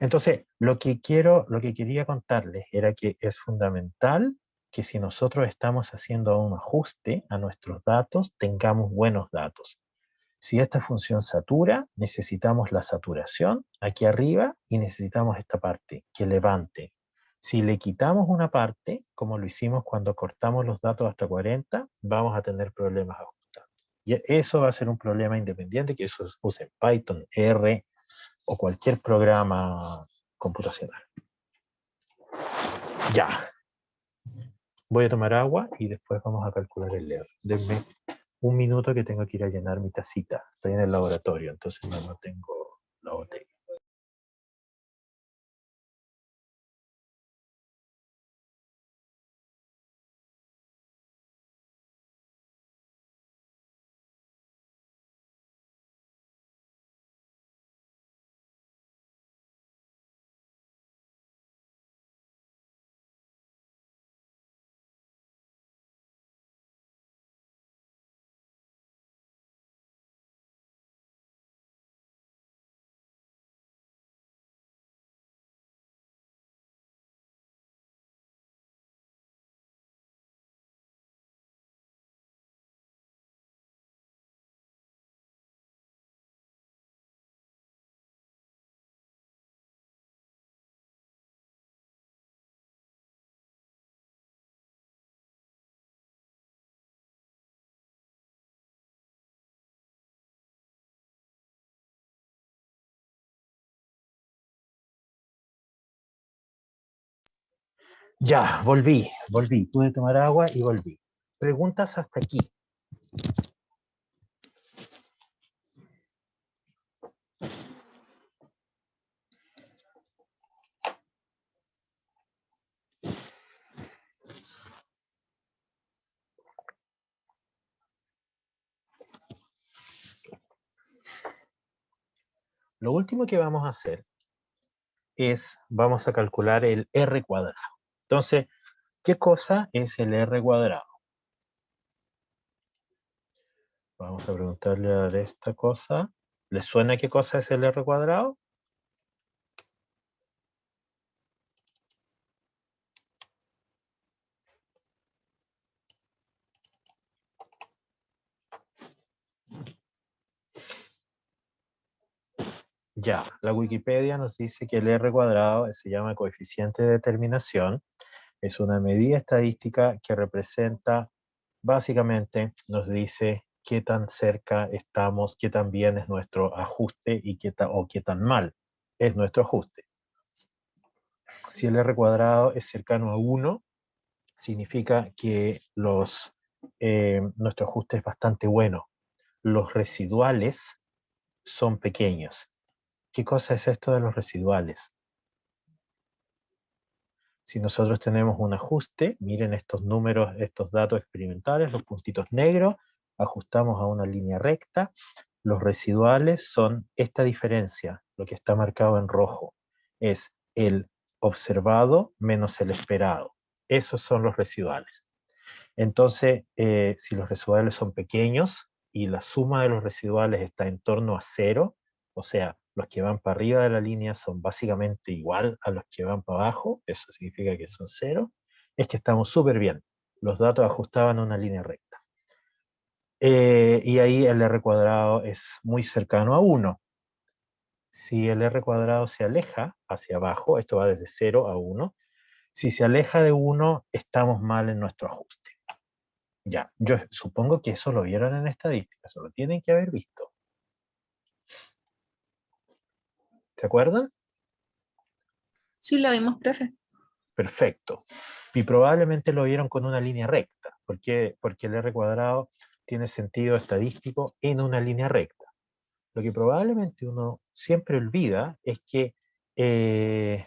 Speaker 1: Entonces, lo que quería contarles era que es fundamental que si nosotros estamos haciendo un ajuste a nuestros datos, tengamos buenos datos. Si esta función satura, necesitamos la saturación aquí arriba y necesitamos esta parte que levante. Si le quitamos una parte, como lo hicimos cuando cortamos los datos hasta 40, vamos a tener problemas ajustando. Y eso va a ser un problema independiente, que eso se usa en Python, R o cualquier programa computacional. Ya. Voy a tomar agua y después vamos a calcular el error. Denme un minuto que tengo que ir a llenar mi tacita. Estoy en el laboratorio, entonces no tengo la botella. Ya, volví. Pude tomar agua y volví. preguntas hasta aquí. Lo último que vamos a hacer es, vamos a calcular el R cuadrado. Entonces, ¿qué cosa es el R cuadrado? Vamos a preguntarle a esta cosa. ¿Les suena qué cosa es el R cuadrado? Ya, la Wikipedia nos dice que el R cuadrado se llama coeficiente de determinación. Es una medida estadística que representa, básicamente, nos dice qué tan cerca estamos, qué tan bien es nuestro ajuste y qué tan mal es nuestro ajuste. Si el R cuadrado es cercano a 1, significa que nuestro ajuste es bastante bueno. Los residuales son pequeños. ¿Qué cosa es esto de los residuales? Si nosotros tenemos un ajuste, miren estos números, estos datos experimentales, los puntitos negros, ajustamos a una línea recta. Los residuales son esta diferencia, lo que está marcado en rojo. Es el observado menos el esperado. Esos son los residuales. Entonces, si los residuales son pequeños y la suma de los residuales está en torno a 0, o sea, los que van para arriba de la línea son básicamente igual a los que van para abajo, eso significa que son 0, es que estamos súper bien. Los datos ajustaban a una línea recta. Y ahí el R cuadrado es muy cercano a 1. Si el R cuadrado se aleja hacia abajo, esto va desde 0 a 1, si se aleja de 1, estamos mal en nuestro ajuste. Ya, yo supongo que eso lo vieron en estadística, eso lo tienen que haber visto. ¿Se acuerdan?
Speaker 2: Sí, lo vimos, profe.
Speaker 1: Perfecto. Y probablemente lo vieron con una línea recta. ¿Por qué? Porque el R cuadrado tiene sentido estadístico en una línea recta. Lo que probablemente uno siempre olvida es que el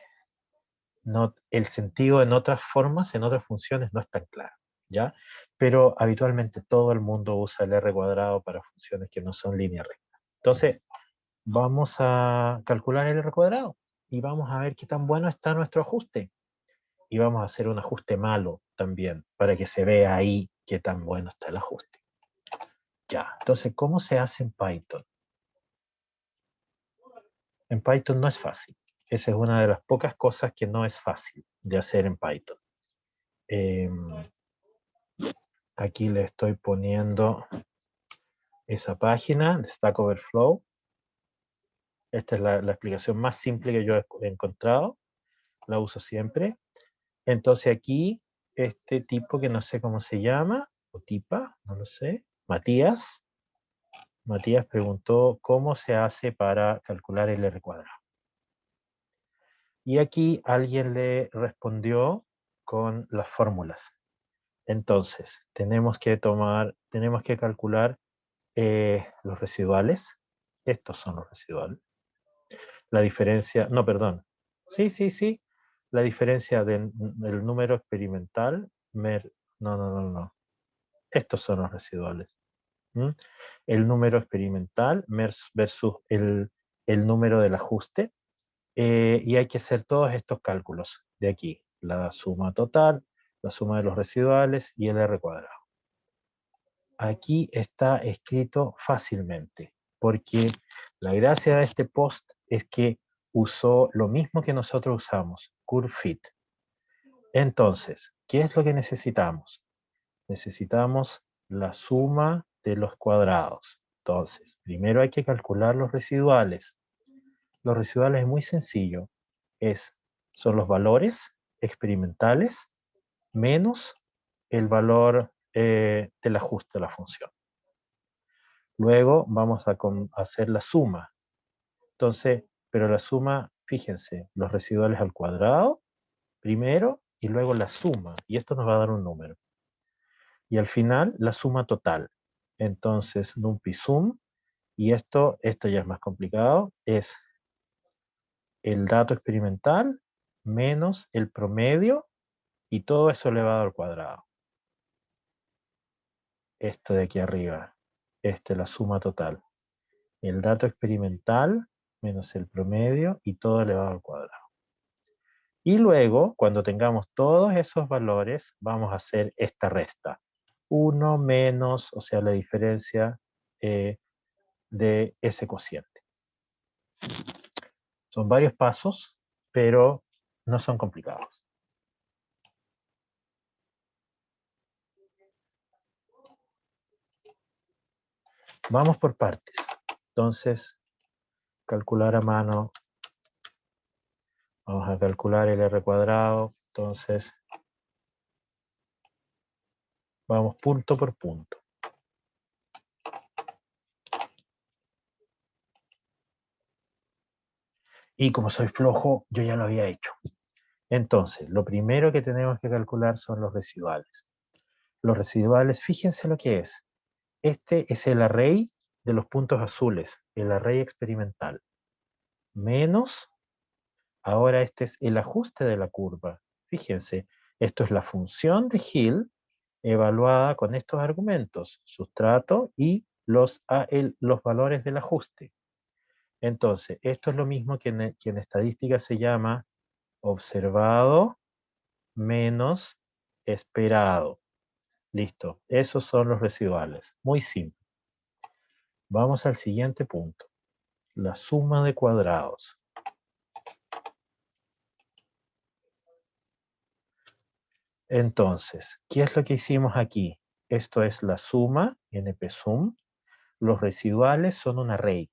Speaker 1: sentido en otras formas, en otras funciones, no es tan claro, ¿ya? Pero habitualmente todo el mundo usa el R cuadrado para funciones que no son línea recta. Entonces, vamos a calcular el R cuadrado y vamos a ver qué tan bueno está nuestro ajuste. Y vamos a hacer un ajuste malo también, para que se vea ahí qué tan bueno está el ajuste. Ya, entonces, ¿cómo se hace en Python? En Python no es fácil. Esa es una de las pocas cosas que no es fácil de hacer en Python. Aquí le estoy poniendo esa página de Stack Overflow. Esta es la explicación más simple que yo he encontrado. La uso siempre. Entonces aquí, este tipo que no sé cómo se llama, o tipa, no lo sé, Matías preguntó cómo se hace para calcular el R cuadrado. Y aquí alguien le respondió con las fórmulas. Entonces, tenemos que calcular los residuales. Estos son los residuales. La diferencia, no, perdón. Sí. La diferencia del número experimental, no. Estos son los residuales. ¿Mm? El número experimental versus el número del ajuste. Y hay que hacer todos estos cálculos de aquí. La suma total, la suma de los residuales y el R cuadrado. Aquí está escrito fácilmente, porque la gracia de este post es que usó lo mismo que nosotros usamos, CurveFit. Entonces, ¿qué es lo que necesitamos? Necesitamos la suma de los cuadrados. Entonces, primero hay que calcular los residuales. Los residuales es muy sencillo. Son los valores experimentales menos el valor del ajuste de la función. Luego vamos a hacer la suma. Entonces, pero la suma, fíjense, los residuales al cuadrado primero y luego la suma. Y esto nos va a dar un número. Y al final, la suma total. Entonces, NumPy sum, y esto ya es más complicado, es el dato experimental menos el promedio, y todo eso elevado al cuadrado. Esto de aquí arriba, la suma total. El dato experimental menos el promedio y todo elevado al cuadrado. Y luego, cuando tengamos todos esos valores, vamos a hacer esta resta. 1 menos, o sea, la diferencia de ese cociente. Son varios pasos, pero no son complicados. Vamos por partes. Entonces, calcular a mano. Vamos a calcular el R cuadrado. Entonces, vamos punto por punto. Y como soy flojo, yo ya lo había hecho. Entonces, lo primero que tenemos que calcular son los residuales. Los residuales, fíjense lo que es. Este es el array de los puntos azules, el array experimental. Menos, ahora este es el ajuste de la curva. Fíjense, esto es la función de Hill evaluada con estos argumentos, sustrato y los valores del ajuste. Entonces, esto es lo mismo que en estadística se llama observado menos esperado. Listo, esos son los residuales. Muy simple. Vamos al siguiente punto. La suma de cuadrados. Entonces, ¿qué es lo que hicimos aquí? Esto es la suma, npsum. Los residuales son un array.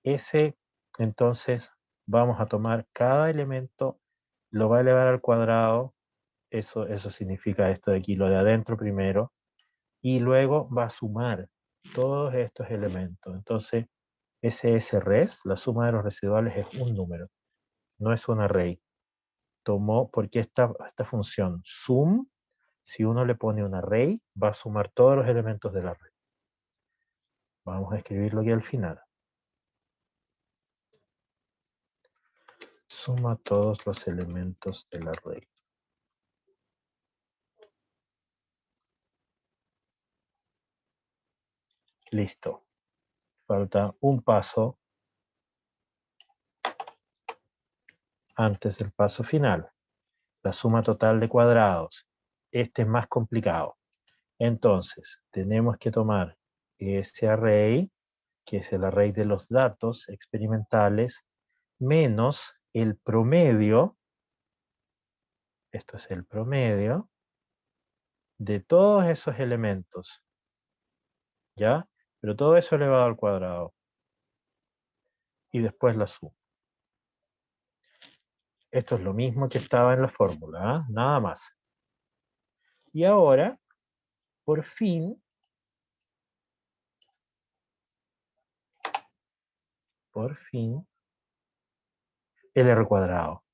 Speaker 1: Entonces, vamos a tomar cada elemento, lo va a elevar al cuadrado. Eso significa esto de aquí, lo de adentro primero. Y luego va a sumar todos estos elementos. Entonces, res, la suma de los residuales, es un número, no es un array. Porque esta función sum, si uno le pone un array, va a sumar todos los elementos del array. Vamos a escribirlo aquí al final. Suma todos los elementos del array. Listo. Falta un paso antes del paso final. La suma total de cuadrados. Este es más complicado. Entonces, tenemos que tomar ese array, que es el array de los datos experimentales, menos el promedio, esto es el promedio, de todos esos elementos. ¿Ya? Pero todo eso elevado al cuadrado. Y después la suma. Esto es lo mismo que estaba en la fórmula, ¿eh? Nada más. Y ahora, por fin, el R cuadrado.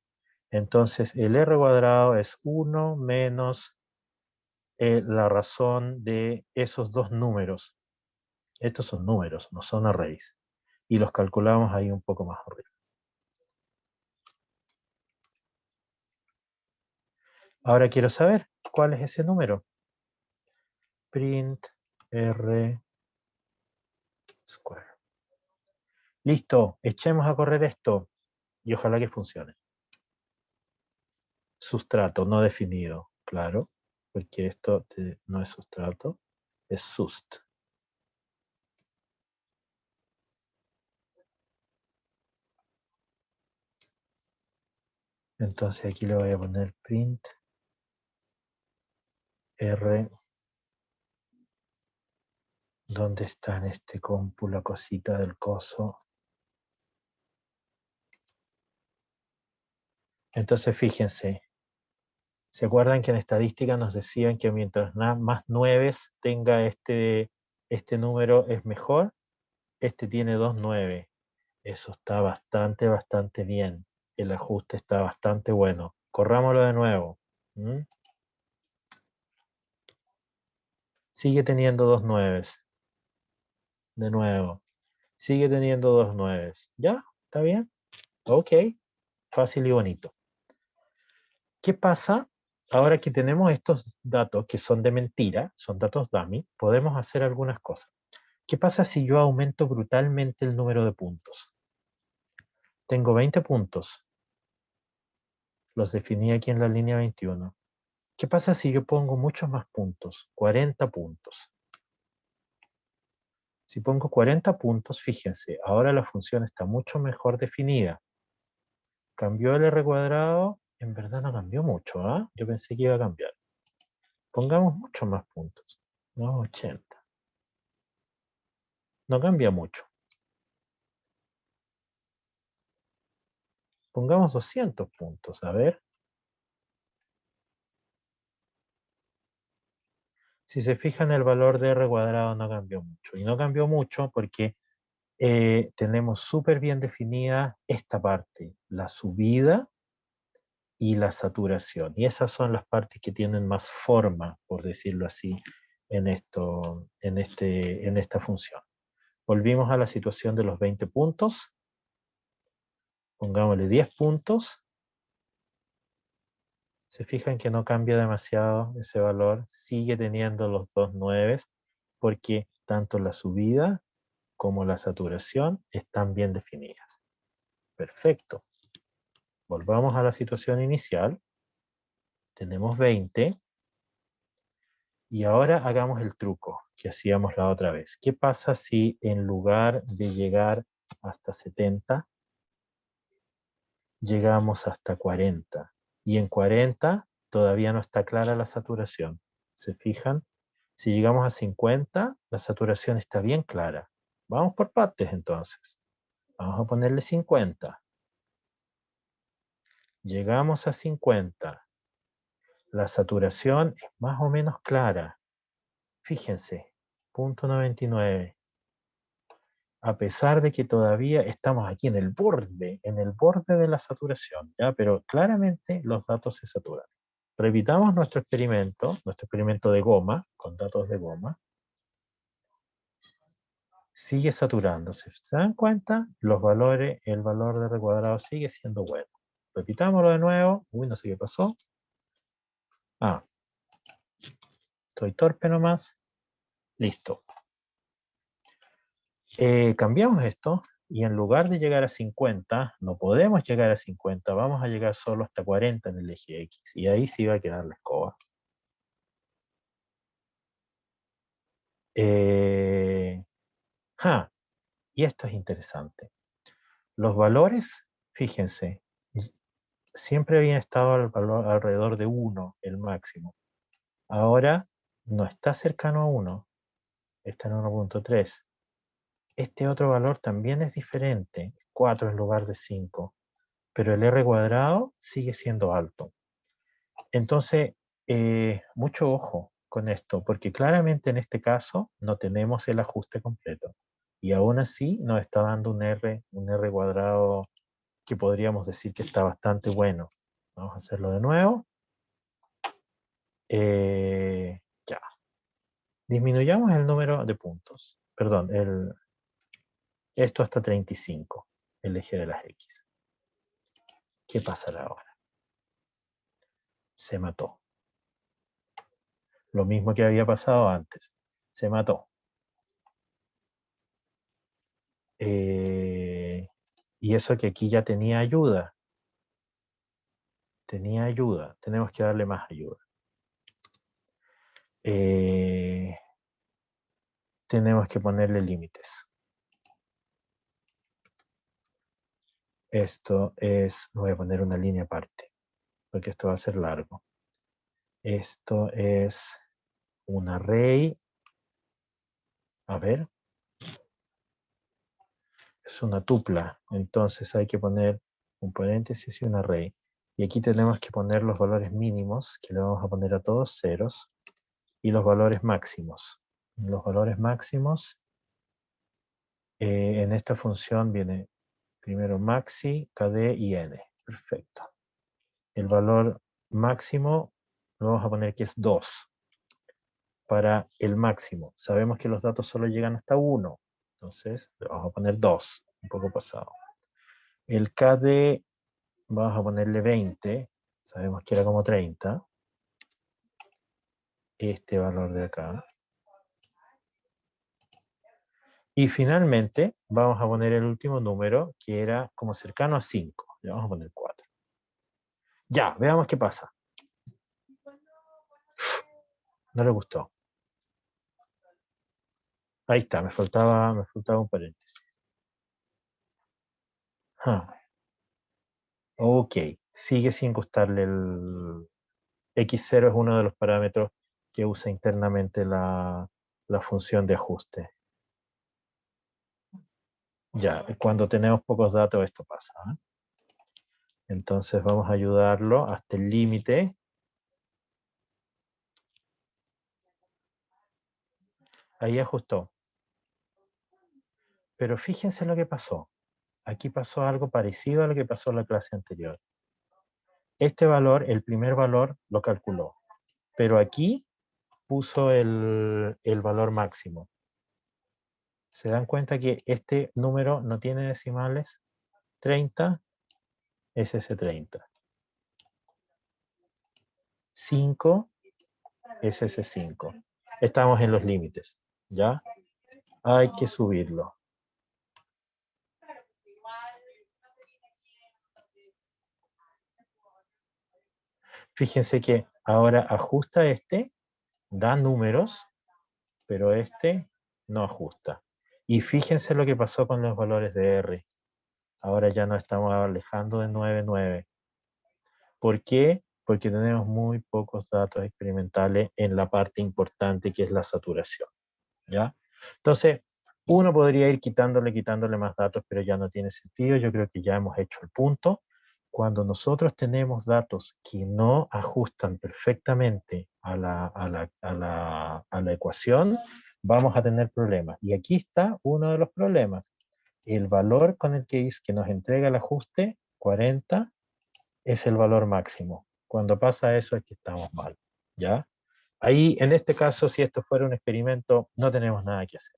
Speaker 1: Entonces, el R cuadrado es 1 menos la razón de esos dos números. Estos son números, no son arrays. Y los calculamos ahí un poco más arriba. Ahora quiero saber cuál es ese número. Print R square. Listo, echemos a correr esto y ojalá que funcione. Sustrato no definido, claro, porque esto no es sustrato, es sust. Entonces aquí le voy a poner print R. ¿Dónde está en este compu la cosita del coso? Entonces fíjense, ¿se acuerdan que en estadística nos decían que mientras más 9 tenga este número es mejor? Este tiene 2 9. Eso está bastante bien. El ajuste está bastante bueno. Corrámoslo de nuevo. Sigue teniendo dos nueves. De nuevo. Sigue teniendo dos nueves. ¿Ya? ¿Está bien? Ok. Fácil y bonito. ¿Qué pasa? Ahora que tenemos estos datos que son de mentira, son datos dummy, podemos hacer algunas cosas. ¿Qué pasa si yo aumento brutalmente el número de puntos? Tengo 20 puntos. Los definí aquí en la línea 21. ¿Qué pasa si yo pongo muchos más puntos? 40 puntos. Si pongo 40 puntos, fíjense, ahora la función está mucho mejor definida. ¿Cambió el R cuadrado? En verdad no cambió mucho, ¿ah? Yo pensé que iba a cambiar. Pongamos muchos más puntos. No, 80. No cambia mucho. Pongamos 200 puntos, a ver. Si se fijan, el valor de R cuadrado no cambió mucho. Y no cambió mucho porque tenemos súper bien definida esta parte, la subida y la saturación. Y esas son las partes que tienen más forma, por decirlo así, en esta función. Volvimos a la situación de los 20 puntos. Pongámosle 10 puntos. Se fijan que no cambia demasiado ese valor. Sigue teniendo los dos nueves porque tanto la subida como la saturación están bien definidas. Perfecto. Volvamos a la situación inicial. Tenemos 20. Y ahora hagamos el truco que hacíamos la otra vez. ¿Qué pasa si en lugar de llegar hasta 70, llegamos hasta 40? Y en 40 todavía no está clara la saturación. ¿Se fijan? Si llegamos a 50, la saturación está bien clara. Vamos por partes entonces. Vamos a ponerle 50. Llegamos a 50. La saturación es más o menos clara. Fíjense, punto 99. A pesar de que todavía estamos aquí en el borde de la saturación, ¿ya? Pero claramente los datos se saturan. Repitamos nuestro experimento de goma, con datos de goma. Sigue saturándose. ¿Se dan cuenta? El valor de R cuadrado sigue siendo bueno. Repitámoslo de nuevo. Uy, no sé qué pasó. Ah, estoy torpe nomás. Listo. Cambiamos esto y en lugar de llegar a 50, no podemos llegar a 50, vamos a llegar solo hasta 40 en el eje X. Y ahí sí va a quedar la escoba. Y esto es interesante. Los valores, fíjense, siempre habían estado al valor alrededor de 1, el máximo. Ahora no está cercano a 1, está en 1.3. Este otro valor también es diferente, 4 en lugar de 5. Pero el R cuadrado sigue siendo alto. Entonces, mucho ojo con esto, porque claramente en este caso no tenemos el ajuste completo. Y aún así nos está dando un R cuadrado que podríamos decir que está bastante bueno. Vamos a hacerlo de nuevo. Ya. Disminuyamos el número de puntos. Perdón, esto hasta 35, el eje de las X. ¿Qué pasará ahora? Se mató. Lo mismo que había pasado antes. Se mató. Y eso que aquí ya tenía ayuda. Tenía ayuda. Tenemos que darle más ayuda. Tenemos que ponerle límites. Esto es, voy a poner una línea aparte, porque esto va a ser largo. Esto es un array. A ver. Es una tupla. Entonces hay que poner un paréntesis y un array. Y aquí tenemos que poner los valores mínimos, que le vamos a poner a todos ceros, y los valores máximos. Los valores máximos, en esta función viene primero maxi, kd y n. Perfecto. El valor máximo lo vamos a poner que es 2. para el máximo. Sabemos que los datos solo llegan hasta 1. Entonces, le vamos a poner 2, un poco pasado. El KD, vamos a ponerle 20. Sabemos que era como 30. Este valor de acá. Y finalmente, vamos a poner el último número, que era como cercano a 5. Le vamos a poner 4. Ya, veamos qué pasa. No le gustó. Ahí está, me faltaba un paréntesis. Ok, sigue sin gustarle el X0, es uno de los parámetros que usa internamente la función de ajuste. Ya, cuando tenemos pocos datos esto pasa. Entonces vamos a ayudarlo hasta el límite. Ahí ajustó. Pero fíjense lo que pasó. Aquí pasó algo parecido a lo que pasó en la clase anterior. Este valor, el primer valor, lo calculó. Pero aquí puso el valor máximo. ¿Se dan cuenta que este número no tiene decimales? 30 es ese 30. 5 es ese 5. Estamos en los límites, ¿ya? Hay que subirlo. Fíjense que ahora ajusta este, da números, pero este no ajusta. Y fíjense lo que pasó con los valores de R. Ahora ya nos estamos alejando de 9, 9. ¿Por qué? Porque tenemos muy pocos datos experimentales en la parte importante que es la saturación, ¿ya? Entonces, uno podría ir quitándole más datos, pero ya no tiene sentido. Yo creo que ya hemos hecho el punto. Cuando nosotros tenemos datos que no ajustan perfectamente a la ecuación, vamos a tener problemas. Y aquí está uno de los problemas. El valor con el que nos entrega el ajuste, 40, es el valor máximo. Cuando pasa eso es que estamos mal, ¿ya? Ahí, en este caso, si esto fuera un experimento, no tenemos nada que hacer.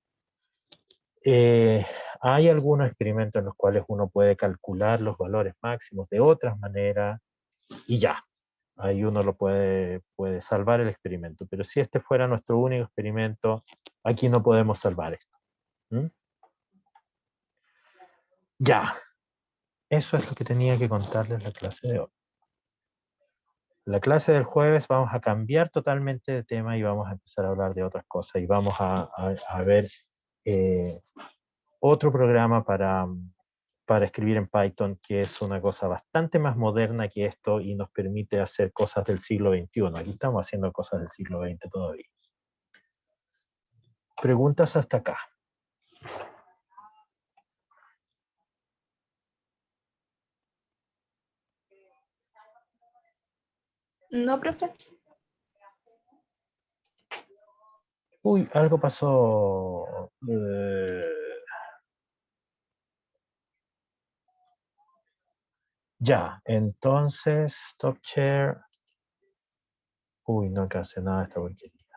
Speaker 1: Hay algunos experimentos en los cuales uno puede calcular los valores máximos de otras maneras y ya. Ahí uno lo puede salvar el experimento. Pero si este fuera nuestro único experimento, aquí no podemos salvar esto. ¿Mm? Ya. Eso es lo que tenía que contarles en la clase de hoy. La clase del jueves vamos a cambiar totalmente de tema y vamos a empezar a hablar de otras cosas y vamos a ver otro programa para escribir en Python que es una cosa bastante más moderna que esto y nos permite hacer cosas del siglo XXI. Aquí estamos haciendo cosas del siglo XX todavía. ¿Preguntas hasta acá?
Speaker 2: No, profe.
Speaker 1: Uy, algo pasó. Ya, entonces, Top Share. Uy, no alcancé nada de esta porquería.